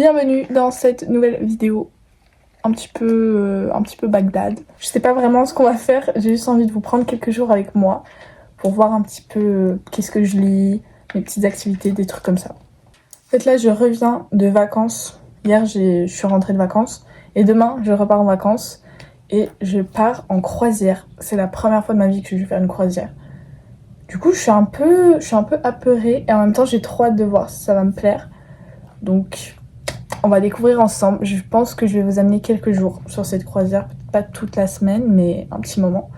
Bienvenue dans cette nouvelle vidéo un petit peu Bagdad. Je sais pas vraiment ce qu'on va faire, j'ai juste envie de vous prendre quelques jours avec moi pour voir un petit peu qu'est-ce que je lis, mes petites activités, des trucs comme ça. En fait là je reviens de vacances, hier je suis rentrée de vacances et demain je repars en vacances et je pars en croisière. C'est la première fois de ma vie que je vais faire une croisière. Du coup je suis un peu apeurée et en même temps j'ai trop hâte de voir si ça va me plaire. Donc on va découvrir ensemble. Je pense que je vais vous amener quelques jours sur cette croisière. Peut-être pas toute la semaine, mais un petit moment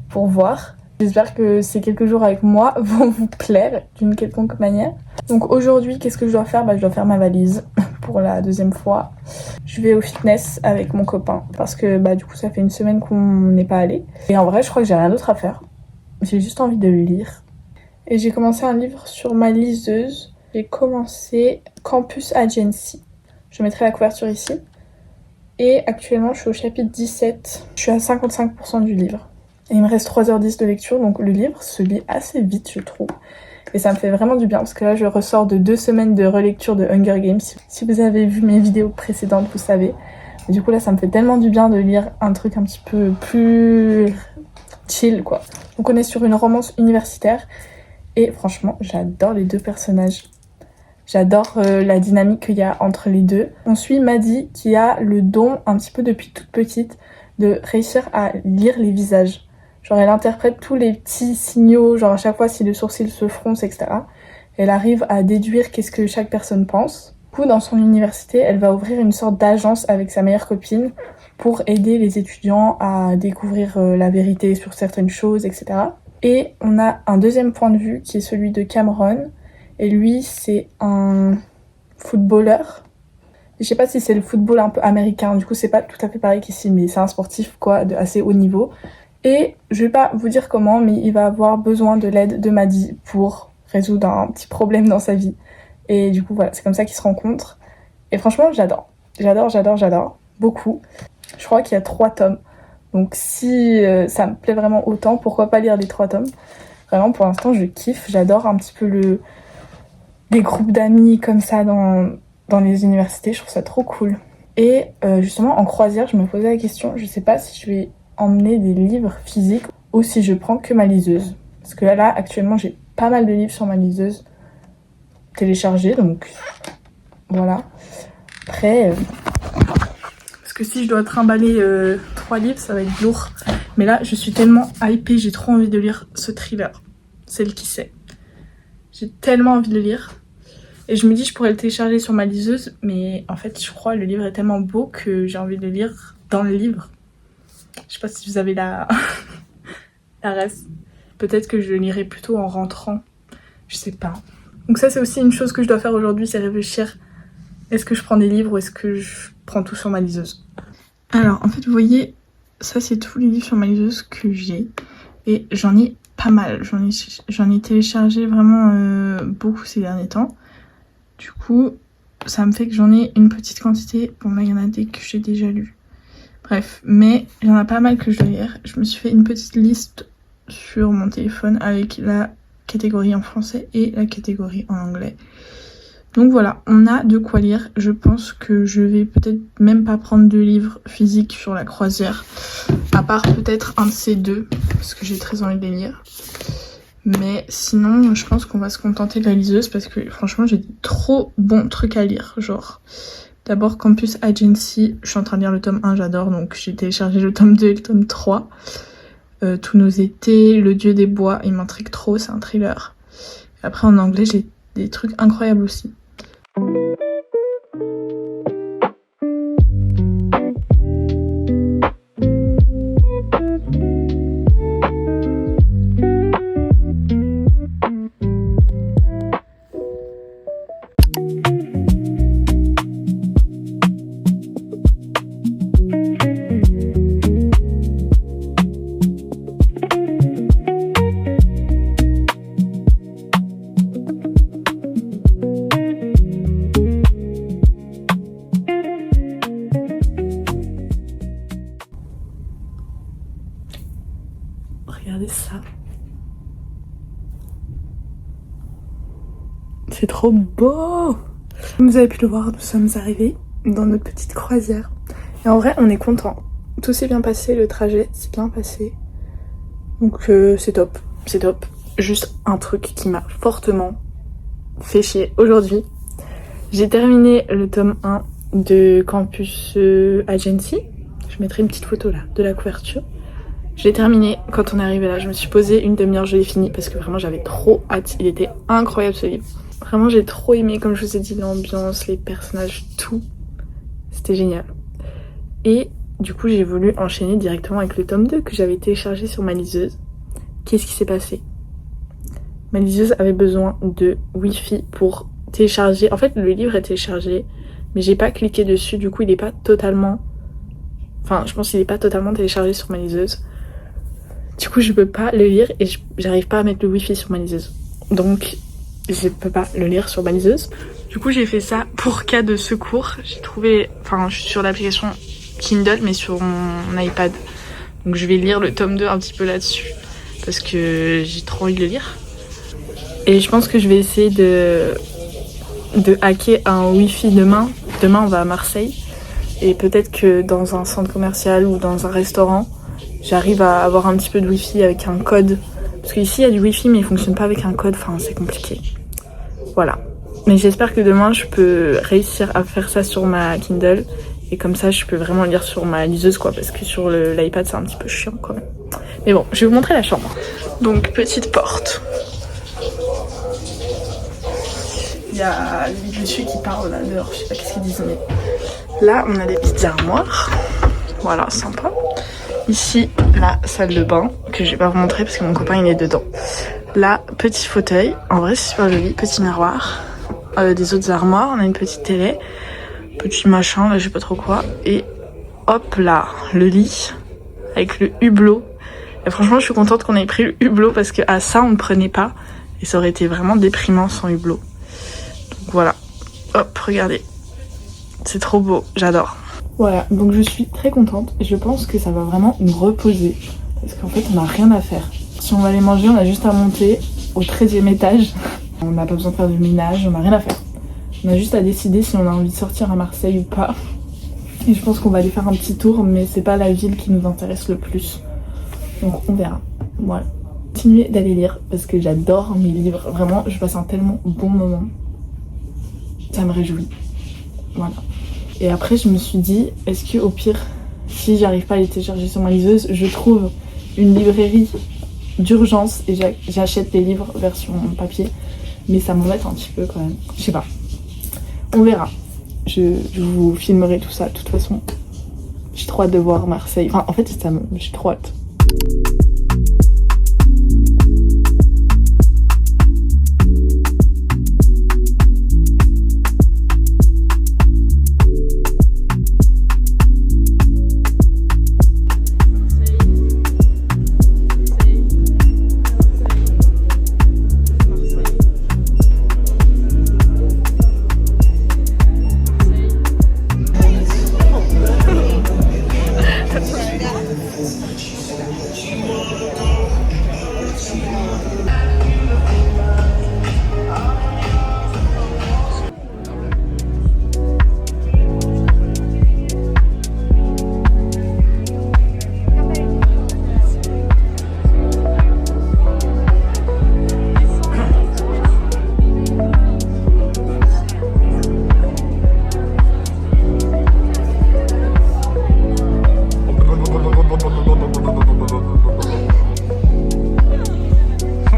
pour voir. J'espère que ces quelques jours avec moi vont vous plaire d'une quelconque manière. Donc aujourd'hui, qu'est-ce que je dois faire ? Je dois faire ma valise pour la deuxième fois. Je vais au fitness avec mon copain parce que du coup ça fait une semaine qu'on n'est pas allé. Et en vrai, je crois que j'ai rien d'autre à faire. J'ai juste envie de lire. Et j'ai commencé un livre sur ma liseuse. J'ai commencé Campus Agency. Je mettrai la couverture ici. Et actuellement, je suis au chapitre 17. Je suis à 55% du livre. Et il me reste 3h10 de lecture, donc le livre se lit assez vite, je trouve. Et ça me fait vraiment du bien, parce que là, je ressors de 2 semaines de relecture de Hunger Games. Si vous avez vu mes vidéos précédentes, vous savez. Et du coup, là, ça me fait tellement du bien de lire un truc un petit peu plus chill, quoi. Donc on est sur une romance universitaire. Et franchement, j'adore les deux personnages. J'adore la dynamique qu'il y a entre les deux. On suit Maddie qui a le don, un petit peu depuis toute petite, de réussir à lire les visages. Genre elle interprète tous les petits signaux, genre à chaque fois si le sourcil se fronce, etc. Elle arrive à déduire qu'est-ce que chaque personne pense. Du coup, dans son université, elle va ouvrir une sorte d'agence avec sa meilleure copine pour aider les étudiants à découvrir la vérité sur certaines choses, etc. Et on a un deuxième point de vue qui est celui de Cameron. Et lui, c'est un footballeur. Je sais pas si c'est le football un peu américain, du coup c'est pas tout à fait pareil qu'ici, mais c'est un sportif quoi, de assez haut niveau. Et je vais pas vous dire comment, mais il va avoir besoin de l'aide de Maddie pour résoudre un petit problème dans sa vie. Et du coup voilà, c'est comme ça qu'ils se rencontrent. Et franchement, j'adore. J'adore. Beaucoup. Je crois qu'il y a 3 tomes. Donc si ça me plaît vraiment autant, pourquoi pas lire les 3 tomes. Vraiment, pour l'instant, je kiffe. J'adore un petit peu des groupes d'amis comme ça dans les universités, je trouve ça trop cool. Et justement en croisière, je me posais la question, je sais pas si je vais emmener des livres physiques ou si je prends que ma liseuse. Parce que là actuellement j'ai pas mal de livres sur ma liseuse téléchargés, donc voilà. Après, parce que si je dois trimballer 3 livres, ça va être lourd. Mais là je suis tellement hypée, j'ai trop envie de lire ce thriller, Celle qui sait. J'ai tellement envie de le lire. Et je me dis je pourrais le télécharger sur ma liseuse, mais en fait je crois le livre est tellement beau que j'ai envie de le lire dans le livre. Je sais pas si vous avez la ref. Peut-être que je le lirai plutôt en rentrant. Je sais pas. Donc ça c'est aussi une chose que je dois faire aujourd'hui, c'est réfléchir. Est-ce que je prends des livres ou est-ce que je prends tout sur ma liseuse ? Alors en fait vous voyez, ça c'est tous les livres sur ma liseuse que j'ai. Et j'en ai pas mal. J'en ai téléchargé vraiment beaucoup ces derniers temps. Du coup, ça me fait que j'en ai une petite quantité. Bon, là, il y en a des que j'ai déjà lus. Bref, mais il y en a pas mal que je dois lire. Je me suis fait une petite liste sur mon téléphone avec la catégorie en français et la catégorie en anglais. Donc voilà, on a de quoi lire. Je pense que je vais peut-être même pas prendre de livres physiques sur la croisière. À part peut-être un de ces deux, parce que j'ai très envie de les lire. Mais sinon, je pense qu'on va se contenter de la liseuse parce que franchement, j'ai trop bons trucs à lire. Genre, d'abord Campus Agency, je suis en train de lire le tome 1, j'adore. Donc j'ai téléchargé le tome 2 et le tome 3. Tous nos étés, Le Dieu des Bois, il m'intrigue trop, c'est un thriller. Et après en anglais, j'ai des trucs incroyables aussi. Regardez ça. C'est trop beau. Comme vous avez pu le voir, nous sommes arrivés dans notre petite croisière. Et en vrai, on est content. Tout s'est bien passé, le trajet s'est bien passé. Donc c'est top, c'est top. Juste un truc qui m'a fortement fait chier aujourd'hui. J'ai terminé le tome 1 de Campus Agency. Je mettrai une petite photo là de la couverture. Je l'ai terminé quand on est arrivé là. Je me suis posée une demi-heure, je l'ai fini parce que vraiment j'avais trop hâte. Il était incroyable ce livre. Vraiment j'ai trop aimé, comme je vous ai dit, l'ambiance, les personnages, tout. C'était génial. Et du coup j'ai voulu enchaîner directement avec le tome 2 que j'avais téléchargé sur ma liseuse. Qu'est-ce qui s'est passé? Ma liseuse avait besoin de Wi-Fi pour télécharger. En fait, le livre est téléchargé, mais j'ai pas cliqué dessus. Du coup, il est pas totalement. Enfin, je pense qu'il est pas totalement téléchargé sur ma liseuse. Du coup, je peux pas le lire et j'arrive pas à mettre le Wi-Fi sur ma liseuse. Donc, je peux pas le lire sur ma liseuse. Du coup, j'ai fait ça pour cas de secours. J'ai trouvé. Enfin, je suis sur l'application Kindle, mais sur mon iPad. Donc, je vais lire le tome 2 un petit peu là-dessus. Parce que j'ai trop envie de le lire. Et je pense que je vais essayer de hacker un wifi demain. Demain on va à Marseille. Et peut-être que dans un centre commercial ou dans un restaurant, j'arrive à avoir un petit peu de wifi avec un code. Parce qu'ici il y a du wifi mais il fonctionne pas avec un code, enfin c'est compliqué. Voilà. Mais j'espère que demain je peux réussir à faire ça sur ma Kindle. Et comme ça je peux vraiment lire sur ma liseuse quoi. Parce que sur l'iPad c'est un petit peu chiant quand même. Mais bon, je vais vous montrer la chambre. Donc petite porte. Il y a les monsieur qui parlent là dehors, je sais pas qu'est-ce qu'ils disent, mais là on a des petites armoires, voilà, sympa. Ici, la salle de bain, que je vais pas vous montrer parce que mon copain il est dedans. Là, petit fauteuil, en vrai c'est super joli, petit miroir. Des autres armoires, on a une petite télé, petit machin, là je sais pas trop quoi. Et hop là, le lit, avec le hublot. Et franchement je suis contente qu'on ait pris le hublot parce que à ça on ne prenait pas. Et ça aurait été vraiment déprimant sans hublot. Voilà, hop, regardez, c'est trop beau, j'adore. Voilà, donc je suis très contente et je pense que ça va vraiment nous reposer parce qu'en fait on n'a rien à faire. Si on va aller manger, on a juste à monter au 13e étage. On n'a pas besoin de faire du ménage, on n'a rien à faire. On a juste à décider si on a envie de sortir à Marseille ou pas. Et je pense qu'on va aller faire un petit tour, mais c'est pas la ville qui nous intéresse le plus. Donc on verra, voilà. Continuer d'aller lire parce que j'adore mes livres, vraiment je passe un tellement bon moment. Ça me réjouit, voilà. Et après je me suis dit, est-ce que au pire, si j'arrive pas à les télécharger sur ma liseuse, je trouve une librairie d'urgence et j'achète les livres version papier. Mais ça m'embête un petit peu quand même, je sais pas. On verra, je vous filmerai tout ça, de toute façon. J'ai trop hâte de voir Marseille, enfin en fait j'ai trop hâte.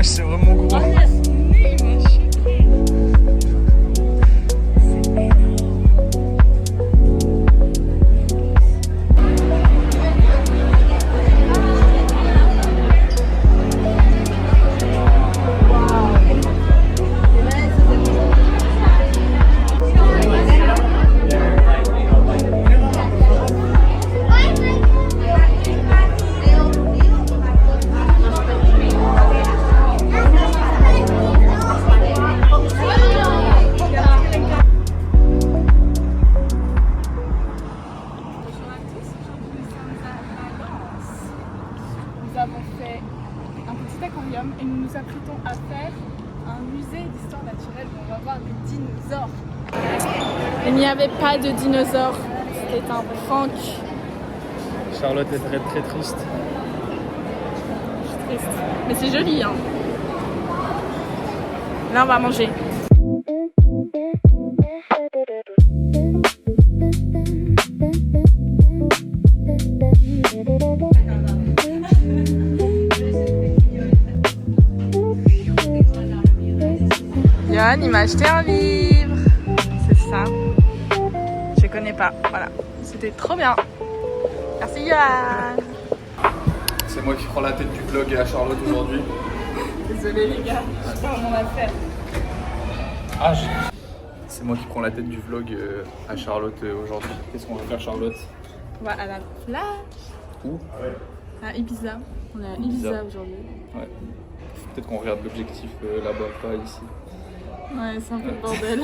C'est vraiment gros. Nous avons fait un petit aquarium et nous nous apprêtons à faire un musée d'histoire naturelle où on va voir des dinosaures. Il n'y avait pas de dinosaures, c'était un prank. Charlotte est très très triste. Je suis triste. Mais c'est joli, hein. Là, on va manger. Johan, il m'a acheté un livre. C'est ça. Je connais pas. Voilà. C'était trop bien. Merci Johan. C'est moi qui prends la tête du vlog à Charlotte aujourd'hui. Désolé les gars, je pars mon affaire. Ah, c'est moi qui prends la tête du vlog à Charlotte aujourd'hui. Qu'est-ce qu'on va faire, Charlotte? On va à la plage. Où? À Ibiza. On est à Ibiza aujourd'hui. Ouais. Peut-être qu'on regarde l'objectif là-bas, pas ici. Ouais, c'est un peu le bordel.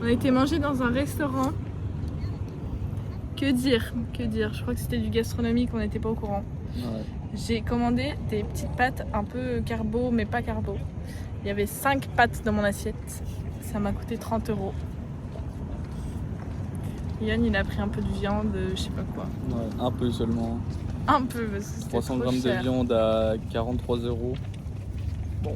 On a été manger dans un restaurant. Que dire? Je crois que c'était du gastronomique, on n'était pas au courant. Ouais. J'ai commandé des petites pâtes un peu carbo, mais pas carbo. Il y avait 5 pâtes dans mon assiette. Ça m'a coûté 30 €. Yann, il a pris un peu de viande, je sais pas quoi. Ouais, un peu seulement. Un peu, parce que c'était 300 trop grammes de cher. viande à 43 €. Bon.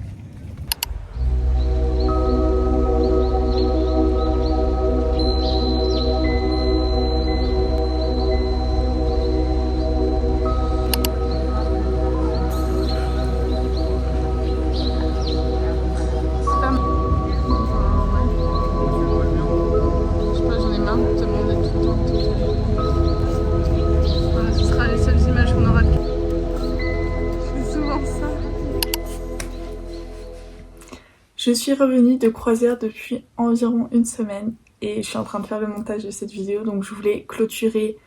Je sais pas, j'en ai marre de te demander tout le temps. Voilà, ce sera les seules images qu'on aura de. Je fais souvent ça. Je suis revenue de croisière depuis environ une semaine et je suis en train de faire le montage de cette vidéo, donc je voulais clôturer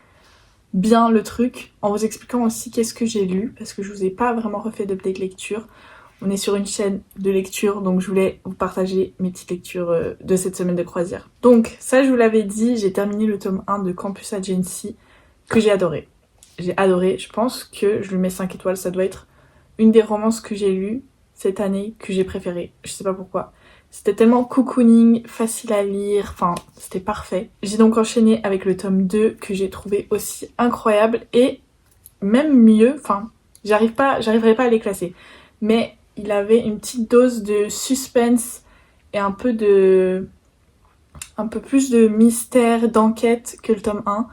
bien le truc en vous expliquant aussi qu'est-ce que j'ai lu, parce que je vous ai pas vraiment refait d'update lecture. On est sur une chaîne de lecture, donc je voulais vous partager mes petites lectures de cette semaine de croisière. Donc ça, je vous l'avais dit, j'ai terminé le tome 1 de Campus Agency que j'ai adoré. J'ai adoré, je pense que je lui mets 5 étoiles, ça doit être une des romances que j'ai lues cette année que j'ai préférée, je sais pas pourquoi. C'était tellement cocooning, facile à lire, enfin c'était parfait. J'ai donc enchaîné avec le tome 2 que j'ai trouvé aussi incroyable et même mieux, enfin j'arriverai pas à les classer. Mais il avait une petite dose de suspense et un peu plus de mystère, d'enquête que le tome 1.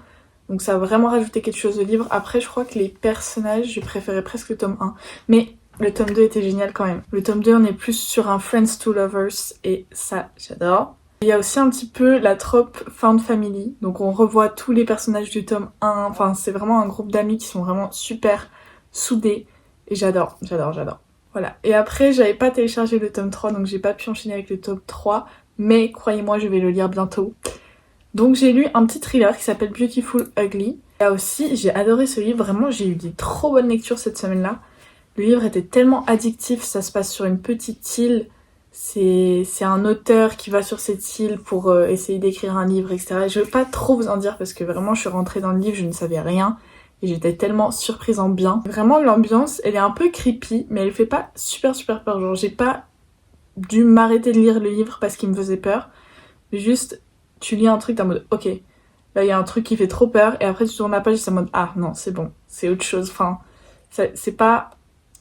Donc ça a vraiment rajouté quelque chose au livre. Après je crois que les personnages, je préférais presque le tome 1. Mais le tome 2 était génial quand même. Le tome 2 on est plus sur un Friends to Lovers et ça j'adore. Il y a aussi un petit peu la trope Found Family. Donc on revoit tous les personnages du tome 1. Enfin c'est vraiment un groupe d'amis qui sont vraiment super soudés. Et j'adore. Voilà. Et après j'avais pas téléchargé le tome 3 donc j'ai pas pu enchaîner avec le tome 3. Mais croyez-moi je vais le lire bientôt. Donc j'ai lu un petit thriller qui s'appelle Beautiful Ugly. Là aussi j'ai adoré ce livre. Vraiment j'ai eu des trop bonnes lectures cette semaine-là. Le livre était tellement addictif, ça se passe sur une petite île. C'est un auteur qui va sur cette île pour essayer d'écrire un livre, etc. Je veux pas trop vous en dire parce que vraiment je suis rentrée dans le livre, je ne savais rien. Et j'étais tellement surprise en bien. Vraiment l'ambiance, elle est un peu creepy, mais elle fait pas super peur. Genre j'ai pas dû m'arrêter de lire le livre parce qu'il me faisait peur. Juste, tu lis un truc, t'es en mode ok, là il y a un truc qui fait trop peur. Et après tu tournes la page et c'est en mode ah non c'est bon, c'est autre chose. Enfin, c'est pas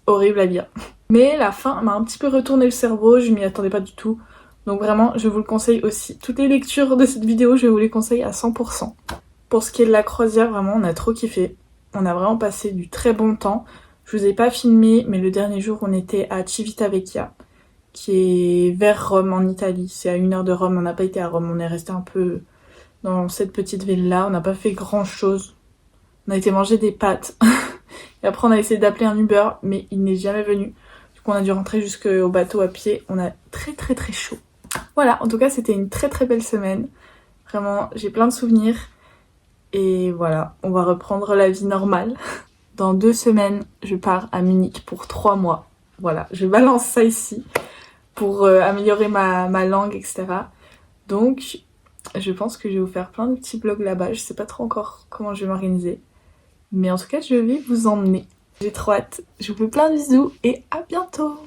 horrible à lire. Mais la fin m'a un petit peu retourné le cerveau, je m'y attendais pas du tout. Donc vraiment, je vous le conseille aussi. Toutes les lectures de cette vidéo, je vous les conseille à 100%. Pour ce qui est de la croisière, vraiment, on a trop kiffé. On a vraiment passé du très bon temps. Je vous ai pas filmé, mais le dernier jour, on était à Civitavecchia, qui est vers Rome en Italie. C'est à 1 heure de Rome. On n'a pas été à Rome, on est resté un peu dans cette petite ville-là. On n'a pas fait grand-chose. On a été manger des pâtes. Et après, on a essayé d'appeler un Uber, mais il n'est jamais venu. Du coup, on a dû rentrer jusqu'au bateau à pied. On a très chaud. Voilà, en tout cas, c'était une très belle semaine. Vraiment, j'ai plein de souvenirs. Et voilà, on va reprendre la vie normale. Dans 2 semaines, je pars à Munich pour 3 mois. Voilà, je balance ça ici pour améliorer ma langue, etc. Donc, je pense que je vais vous faire plein de petits vlogs là-bas. Je sais pas trop encore comment je vais m'organiser. Mais en tout cas, je vais vous emmener. J'ai trop hâte. Je vous fais plein de bisous et à bientôt!